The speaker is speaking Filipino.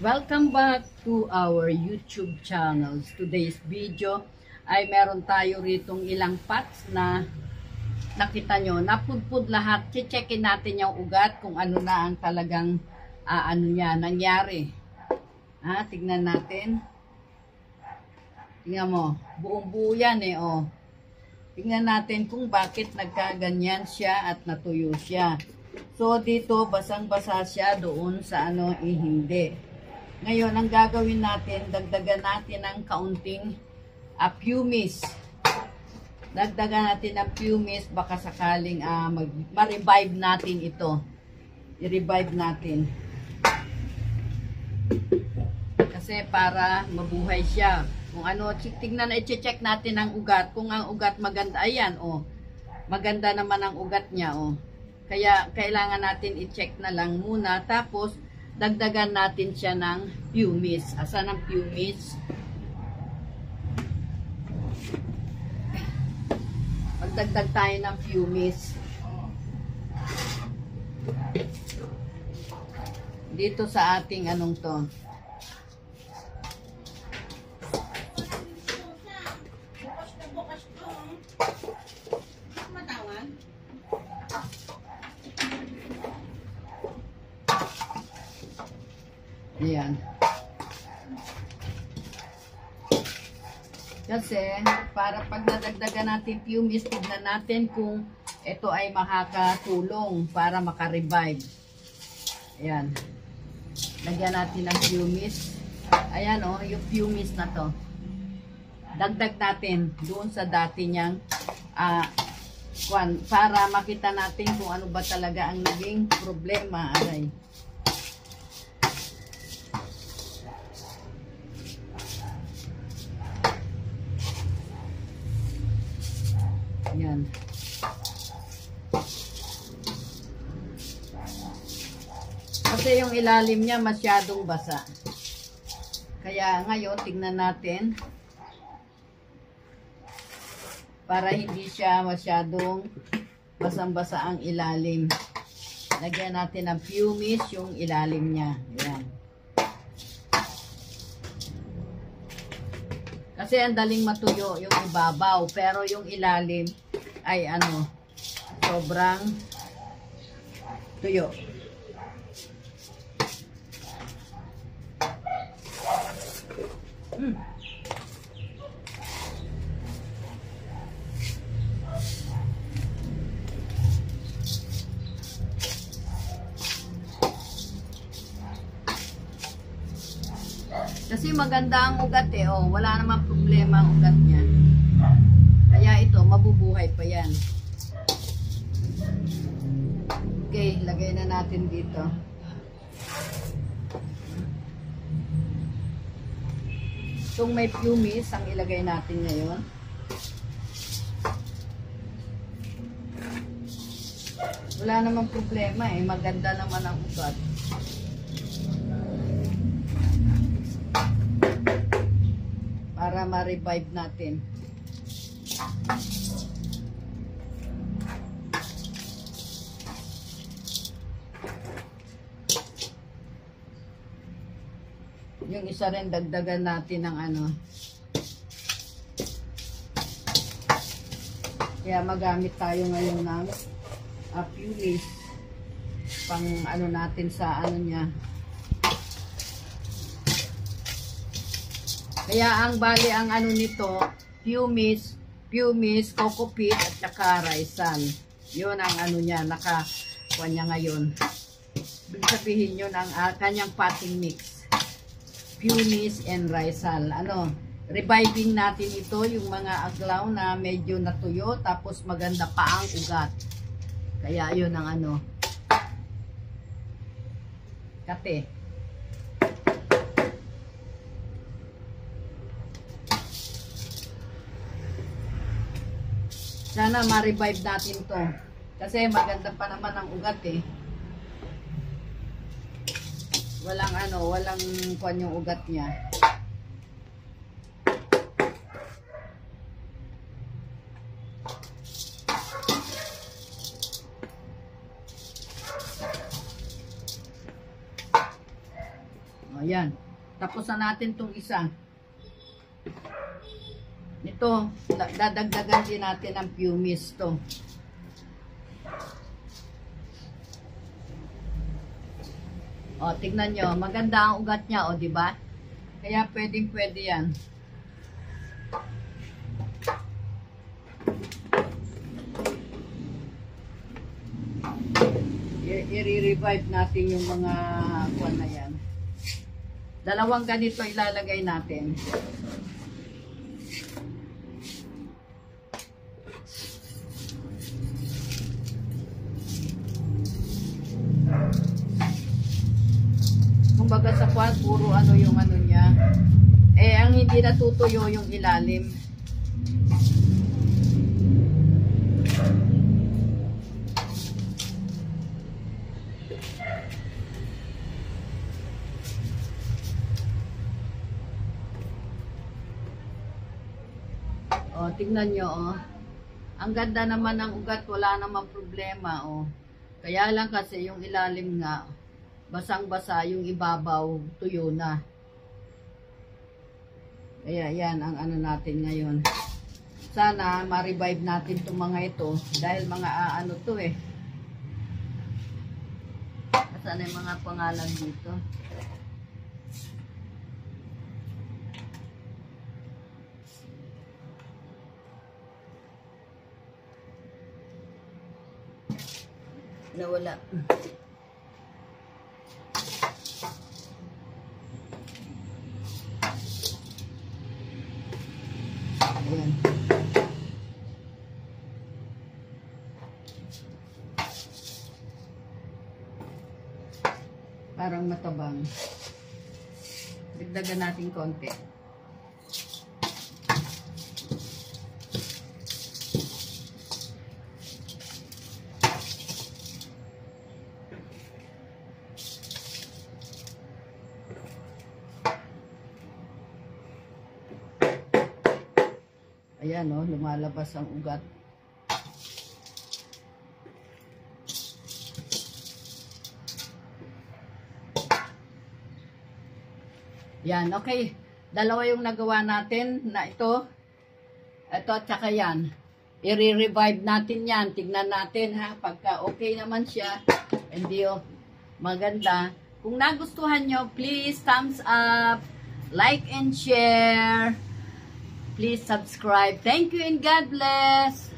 Welcome back to our YouTube channel. Today's video ay meron tayo ritong ilang pots na nakita nyo, napudpud lahat. Checkin natin yung ugat kung ano na ang talagang nangyari. Tignan natin. Tingnan mo, buong buo yan oh. Tingnan natin kung bakit nagkaganyan siya at natuyo siya. So dito basang-basa siya, doon sa hindi. Ngayon, ang gagawin natin, dagdagan natin ng kaunting pumice. Dagdagan natin ng pumice, baka sakaling ma-revive natin ito. I-revive natin. Kasi para mabuhay siya. Kung tignan na i-check natin ang ugat. Kung ang ugat maganda, ayan, maganda naman ang ugat niya, Kaya, kailangan natin i-check na lang muna. Tapos, dagdagan natin siya ng pumice. Asan ang pumice? Magdagdag tayo ng pumice. Dito sa ating to. Ayan. Kasi, para pag nadagdagan natin pumice, tignan natin kung ito ay makakatulong para makarevive. Ayan. Lagyan natin ng pumice. Ayan yung pumice na to. Dagdag natin doon sa dati niyang para makita natin kung ano ba talaga ang naging problema. Aray. Yan. Kasi yung ilalim niya masyadong basa. Kaya ngayon tignan natin para hindi siya masyadong basang-basa ang ilalim. Lagyan natin ng pumice yung ilalim niya. Yan. Kasi ang daling matuyo yung ibabaw, pero yung ilalim ay sobrang tuyo. Kasi maganda ang ugat wala namang problema ang ugat niya. Kaya ito, mabubuhay pa yan. Okay, lagay na natin dito. Itong may pumice, ang ilagay natin ngayon. Wala namang problema maganda naman ang ugat. Para ma-revive natin. Yung isa rin dagdagan natin ng Kaya magamit tayo ngayon ng pumice pang natin sa niya. Kaya ang bali ang nito, pumice, coco peat at saka raisal. Yun ang niya, nakakuha niya ngayon. Ibig sabihin yun ang kanyang potting mix. Pumice and raisal. Reviving natin ito, yung mga aglaw na medyo natuyo, tapos maganda pa ang ugat. Kaya yun ang kate. Sana ma-revive natin to. Kasi maganda pa naman ang ugat Walang walang kuwan yung ugat niya. Ayan. Tapos na natin tong isa. Ito, dadagdagan din natin ng pumice to. O, tignan nyo. Maganda ang ugat niya, o, diba? Kaya pwede yan. I-revive natin yung mga kuwan na yan. Dalawang ganito ilalagay natin. Kumbaga sa quad, puro ano yung ano niya. Eh, ang hindi natutuyo yung ilalim. O, tignan nyo, o. Ang ganda naman ng ugat, wala namang problema, o. Kaya lang kasi yung ilalim nga, basang-basa, yung ibabaw, tuyo na. Kaya yan ang ano natin ngayon. Sana ma-revive natin itong mga ito, dahil mga ano to eh. Sana yung mga pangalan dito. Nawala. Ayan. Parang matabang. Dagdagan natin konti. Ayan, oh, lumalabas ang ugat. Yan, okay. Dalawa yung nagawa natin na ito. Ito at saka yan. I-revive natin yan. Tignan natin ha. Pagka okay naman siya. Hindi oh, maganda. Kung nagustuhan nyo, please thumbs up. Like and share. Please subscribe. Thank you and God bless.